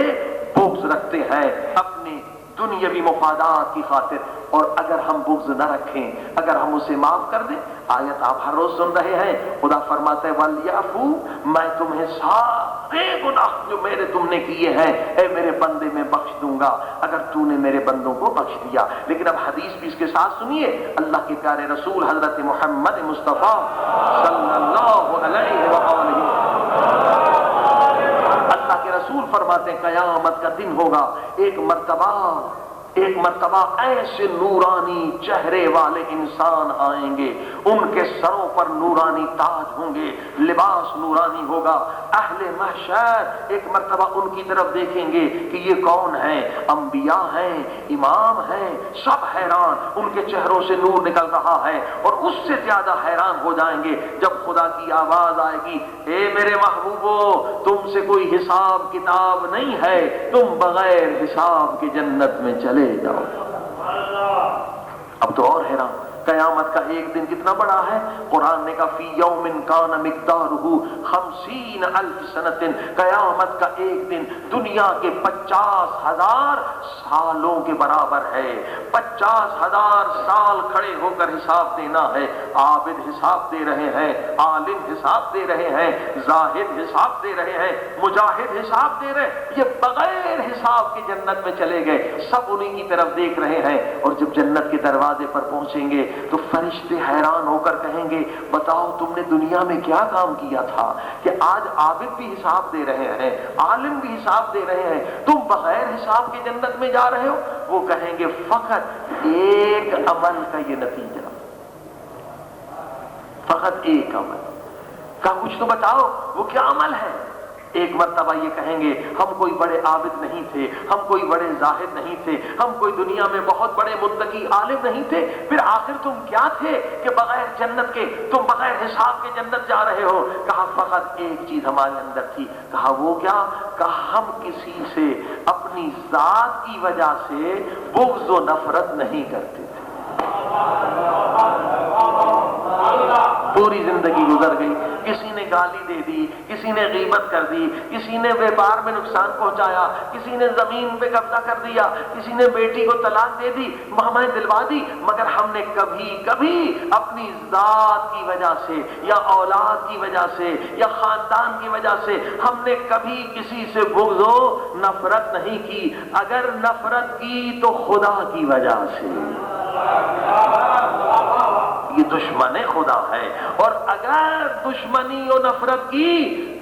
بغض رکھتے ہیں اپنی دنیاوی مفادات کی خاطر۔ اور اگر ہم بغض نہ رکھیں، اگر ہم اسے معاف کر دیں، آیت آپ ہر روز سن رہے ہیں، خدا فرماتا ہے وَلْيَعْفُوا، میں تمہیں سارے گناہ جو میرے تم نے کیے ہیں اے میرے بندے میں بخش دوں گا اگر تو نے میرے بندوں کو بخش دیا۔ لیکن اب حدیث بھی اس کے ساتھ سنیے، اللہ کے پیارے رسول حضرت محمد مصطفیٰ صلی اللہ علیہ وآلہ، اللہ کے رسول فرماتے ہیں قیامت کا دن ہوگا، ایک مرتبہ ایسے نورانی چہرے والے انسان آئیں گے، ان کے سروں پر نورانی تاج ہوں گے، لباس نورانی ہوگا۔ اہل محشر ایک مرتبہ ان کی طرف دیکھیں گے کہ یہ کون ہیں؟ انبیاء ہیں، امام ہیں، سب حیران، ان کے چہروں سے نور نکل رہا ہے، اور اس سے زیادہ حیران ہو جائیں گے جب خدا کی آواز آئے گی، اے میرے محبوبو، تم سے کوئی حساب کتاب نہیں ہے، تم بغیر حساب کے جنت میں چلے جاؤ۔ اب تو اور حیران، قیامت کا ایک دن کتنا بڑا ہے؟ قرآن نے کہا فی یوم کان مقدارہ 50,000 سنۃ، قیامت کا ایک دن دنیا کے 50,000 سالوں کے برابر ہے۔ 50,000 سال کھڑے ہو کر حساب دینا ہے۔ عابد حساب دے رہے ہیں، عالم حساب دے رہے ہیں، زاہد حساب دے رہے ہیں، مجاہد حساب دے رہے ہیں، یہ بغیر حساب کے جنت میں چلے گئے، سب انہی کی طرف دیکھ رہے ہیں۔ اور جب جنت کے دروازے پر پہنچیں گے تو فرشتے حیران ہو کر کہیں گے بتاؤ تم نے دنیا میں کیا کام کیا تھا کہ آج عابد بھی حساب دے رہے ہیں، عالم بھی حساب دے رہے ہیں، تم بغیر حساب کے جنت میں جا رہے ہو؟ وہ کہیں گے فقط ایک عمل کا یہ نتیجہ، فقط ایک عمل کا، کچھ تو بتاؤ وہ کیا عمل ہے؟ ایک مرتبہ یہ کہیں گے ہم کوئی بڑے عابد نہیں تھے، ہم کوئی بڑے زاہد نہیں تھے، ہم کوئی دنیا میں بہت بڑے متقی عالم نہیں تھے، پھر آخر تم کیا تھے کہ بغیر جنت کے تم بغیر حساب کے جنت جا رہے ہو؟ کہا فقط ایک چیز ہمارے اندر تھی۔ کہا وہ کیا؟ کہا ہم کسی سے اپنی ذات کی وجہ سے بغض و نفرت نہیں کرتے تھے۔ پوری زندگی گزر گئی، کسی نے گالی دے دی، کسی نے غیبت کر دی، کسی نے بیپار میں نقصان پہنچایا، کسی نے زمین پہ قبضہ کر دیا، کسی نے بیٹی کو طلاق دے دی، مہمائیں دلوا دی، مگر ہم نے کبھی اپنی ذات کی وجہ سے یا اولاد کی وجہ سے یا خاندان کی وجہ سے ہم نے کبھی کسی سے بغض و نفرت نہیں کی۔ اگر نفرت کی تو خدا کی وجہ سے، یہ دشمن خدا ہے، اور اگر دشمنی و نفرت کی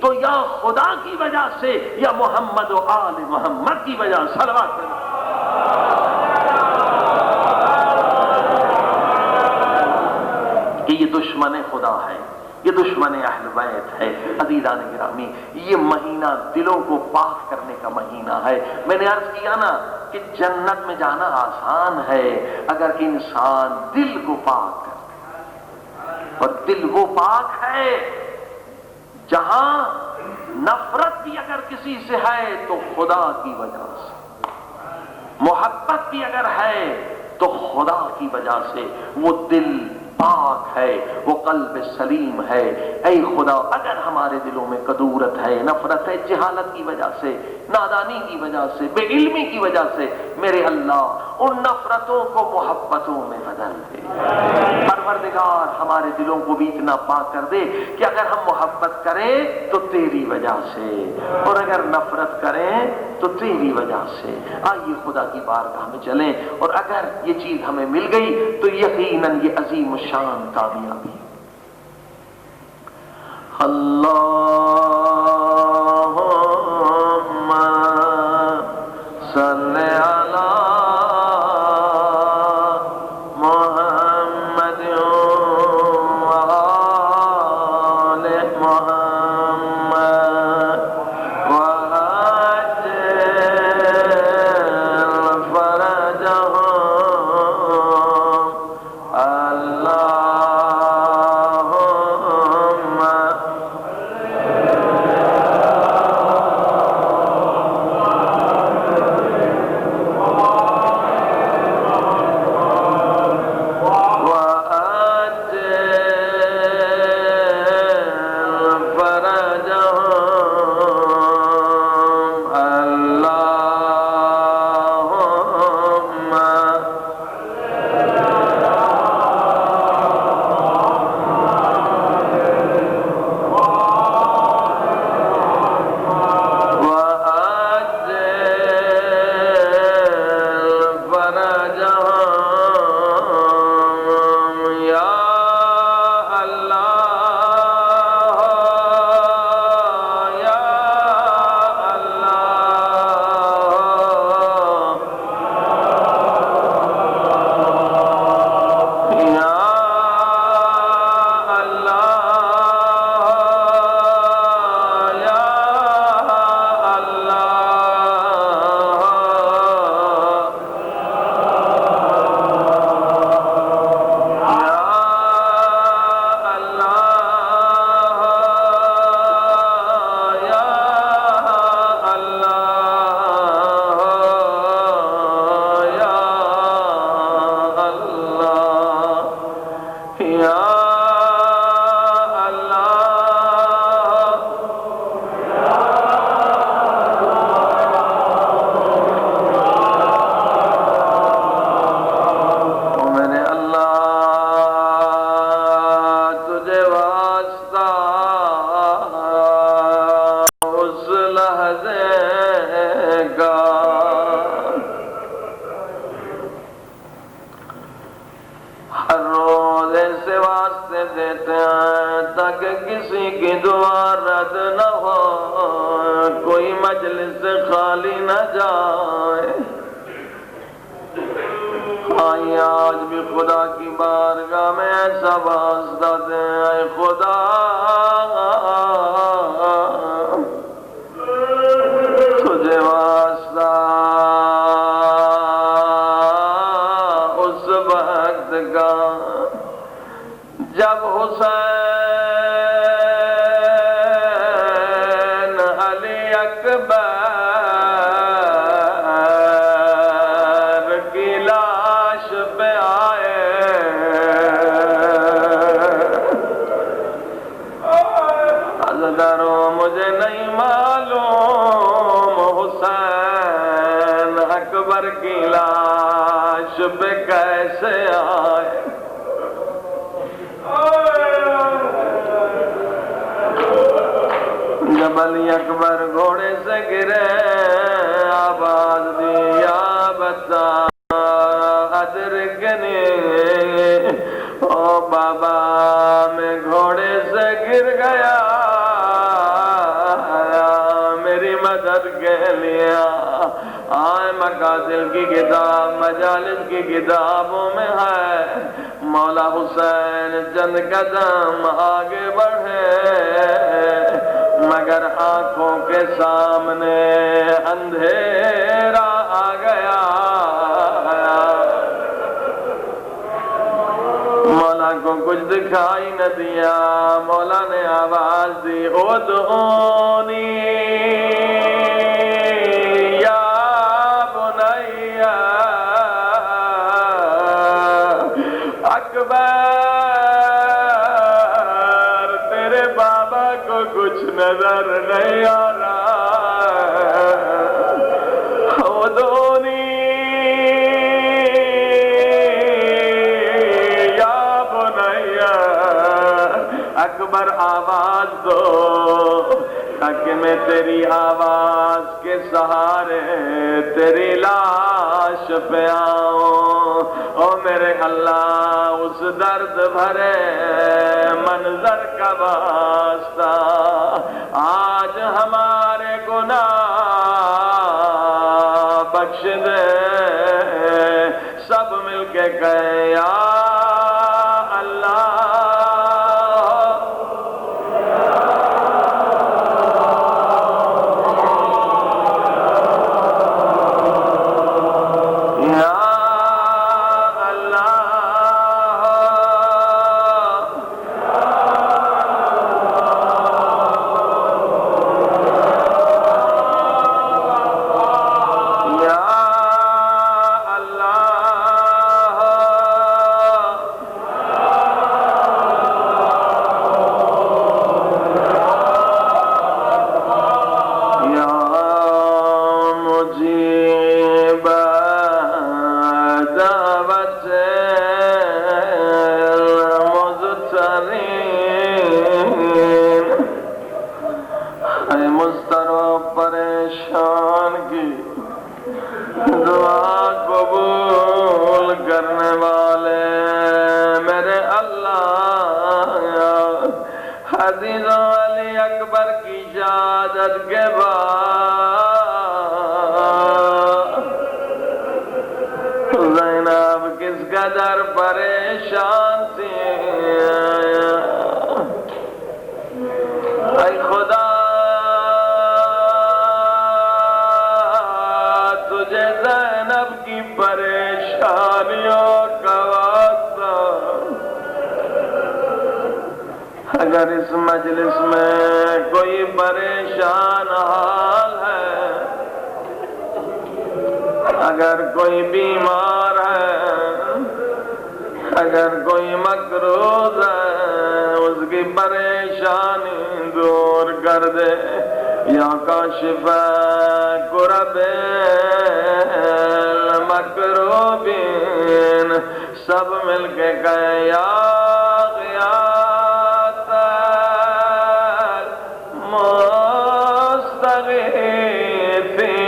تو یا خدا کی وجہ سے یا محمد و آل محمد کی وجہ سے۔ صلوات دشمن خدا ہے، یہ دشمن اہل بیت ہے۔ عزیزان گرامی، یہ مہینہ دلوں کو پاک کرنے کا مہینہ ہے۔ میں نے عرض کیا نا کہ جنت میں جانا آسان ہے اگر انسان دل کو پاک کرے، اور دل وہ پاک ہے جہاں نفرت بھی اگر کسی سے ہے تو خدا کی وجہ سے، محبت بھی اگر ہے تو خدا کی وجہ سے، وہ دل پاک ہے، وہ قلب سلیم ہے۔ اے خدا، اگر ہمارے دلوں میں کدورت ہے، نفرت ہے، جہالت کی وجہ سے، نادانی کی وجہ سے، بے علمی کی وجہ سے، میرے اللہ ان نفرتوں کو محبتوں میں بدل دے۔ پروردگار ہمارے دلوں کو بھی اتنا پاک کر دے کہ اگر ہم محبت کریں تو تیری وجہ سے، اور اگر نفرت کریں تو تیری وجہ سے۔ آئیے خدا کی بارگاہ میں چلیں، اور اگر یہ چیز ہمیں مل گئی تو یقیناً یہ عظیم الشان کامیابی۔ اللہم صلی علی محمد وآل محمد وعجل فرجهم اللہم تاکہ کسی کی دعا رد نہ ہو، کوئی مجلس خالی نہ جائے۔ آئیے آج بھی خدا کی بارگاہ میں ایسا واسطہ دیں، اے خدا تجھے واسطہ اس وقت کا جب حسین علی اکبر کی لاش پہ آئے، حضرتو مجھے نہیں معلوم حسین اکبر کی لاش پہ کیسے آئے۔ جب علی اکبر گھوڑے سے گرے، آواز دی یا بتا ادرکنی، او بابا میں گھوڑے سے گر گیا، میری مدد کے لیے آئے مقاتل کی کتاب مجالس کی کتابوں میں ہے مولا حسین چند قدم آگے بڑھے مگر آنکھوں کے سامنے اندھیرا آ گیا مولا کو کچھ دکھائی نہ دیا مولا نے آواز دی ادعونی یا بنیا اکبر تیرے بابا کو کچھ نظر نہیں آ رہا ادعونی اکبر آواز دو تاکہ میں تیری آواز کے سہارے تیری لاش پہ آؤں او میرے اللہ اس درد بھرے منظر کا واسطہ آج ہمارے گناہ بخش دے سب مل کے کہیں یا اللہ پریشان تھی اے خدا تجھے زینب کی پریشانیوں کا واسطہ اگر اس مجلس میں کوئی پریشان حال ہے اگر کوئی بیمار ہے اگر کوئی مقروض ہے اس کی پریشانی دور کر دے یا کاشف کرب المکروبین سب مل کے کہیں یا غیاث المستغیثین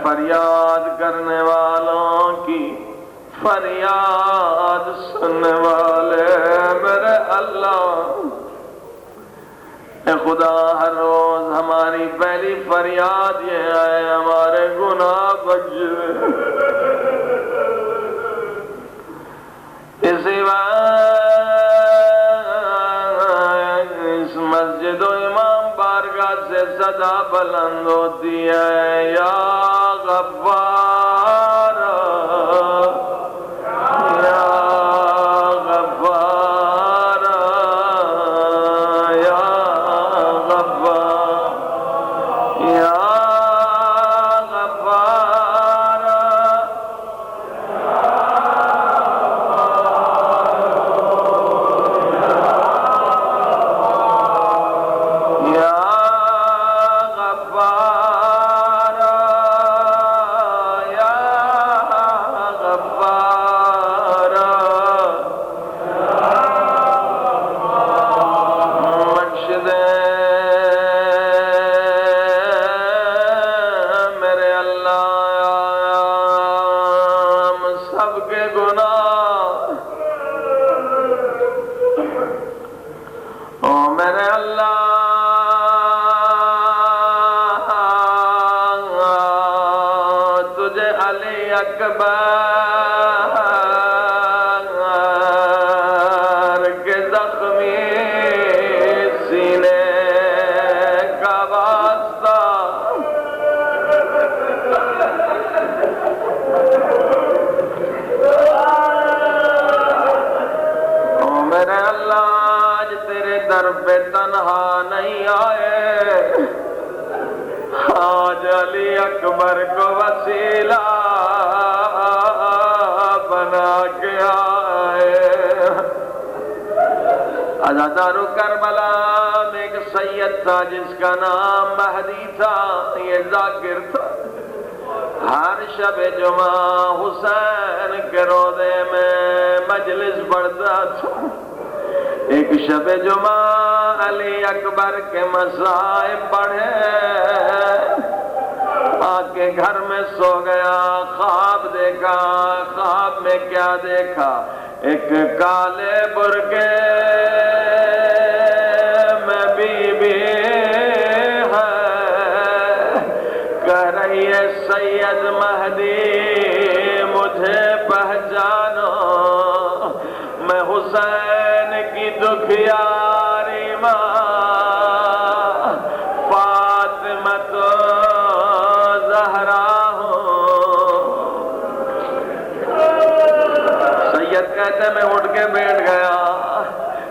فریاد کرنے والوں کی فریاد سننے والے میرے اللہ اے خدا ہر روز ہماری پہلی فریاد یہ ہے ہمارے گناہ بخش دے اسی وقت اس مسجد و امام بارگاہ سے صدا بلند ہوتی ہے یا غفار یا غفار یا غفار یا غفار یا غفار کے گناہ، او میرے اللہ تجھے علی اکبر کے زخمی سینے کا واسطہ، او میرے اللہ آج تیرے در پہ تنہا نہیں آئے، آج علی اکبر کو وسیلہ بنا کے آئے۔ عزادارو کربلا میں ایک سید تھا جس کا نام مہدی تھا، یہ ذاکر تھا، ہر شب جمعہ حسین کے روضے میں مجلس پڑھتا تھا۔ ایک شب جمعہ علی اکبر کے مصائب پڑھے، آ کے گھر میں سو گیا، خواب دیکھا، خواب میں کیا دیکھا؟ ایک کالے برقعے میں بی بی ہے، کہہ رہی ہے سید مہدی مجھے پہچانو، میں حسین کی دکھیاری ماں فاطمہ زہرا ہوں۔ سید کہتے میں اٹھ کے بیٹھ گیا،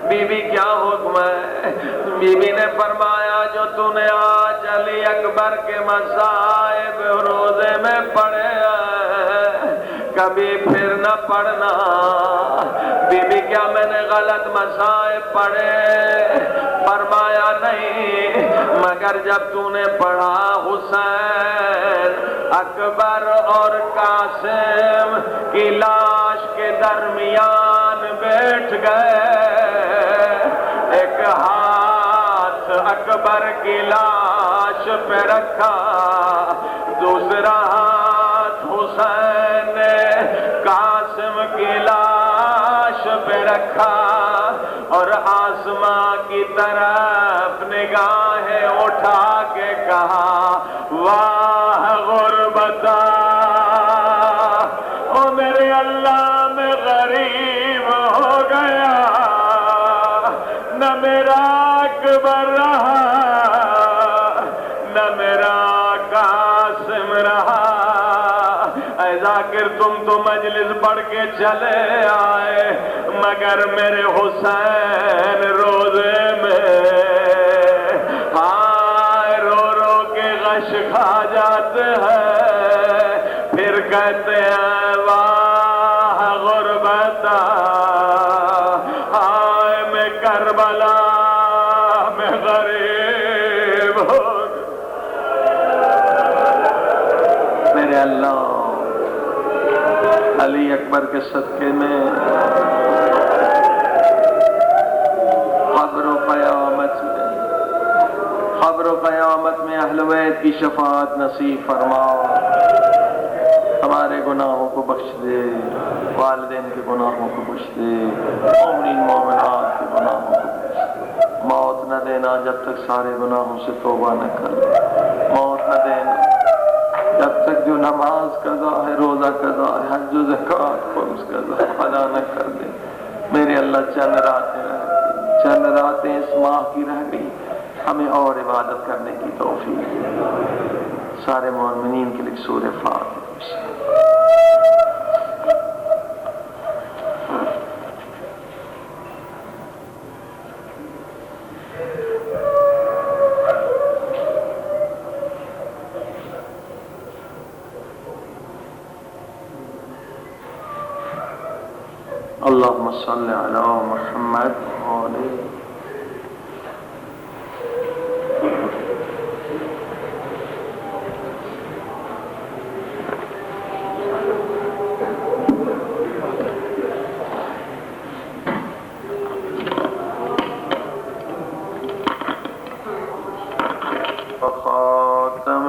بی بی کیا حکم ہے؟ بی بی نے فرمایا جو تو نے آج علی اکبر کے مصائب روزے میں پڑھے ہیں کبھی پھر نہ پڑھنا۔ بی بی کیا میں نے غلط مصائب پڑھے؟ فرمایا نہیں، مگر جب تو نے پڑھا حسین اکبر اور قاسم کی لاش کے درمیان بیٹھ گئے، ایک ہاتھ اکبر کی لاش پہ رکھا، دوسرا ہاتھ حسین نے قاسم کی لاش پہ رکھا، اور آسماں کی طرف نگاہیں اٹھا کے کہا واہ غربتا، او میرے اللہ میں غریب ہو گیا، نہ میرا اکبر رہا نہ میرا قاسم رہا۔ اے ذاکر تم تو مجلس پڑھ کے چلے آئے، مگر میرے حسین روزے میں ہائے رو رو کے غش کھا جاتے ہیں، پھر کہتے ہیں واہ غربتا، ہائے میں کربلا میں غریب ہو۔ میرے اللہ علی اکبر کے صدقے میں قبر و قیامت میں اہل بیت کی شفاعت نصیب فرما، ہمارے گناہوں کو بخش دے، والدین کے گناہوں کو بخش دے، مومنین مومنات کے گناہوں کو بخش دے، موت نہ دینا جب تک سارے گناہوں سے توبہ نہ کر لے، موت نہ دینا جب تک جو نماز قضا ہے، روزہ قضا ہے، حج و زکوٰۃ فرض قضا ادا نہ کر دے۔ میرے اللہ چند راتیں رہ گئی، چند راتیں اس ماہ کی رہ گئی، ہمیں اور عبادت کرنے کی توفیق دے۔ سارے مومنین کے لیے سورہ فاتحہ۔ اللهم صل على محمد وعلى خاتم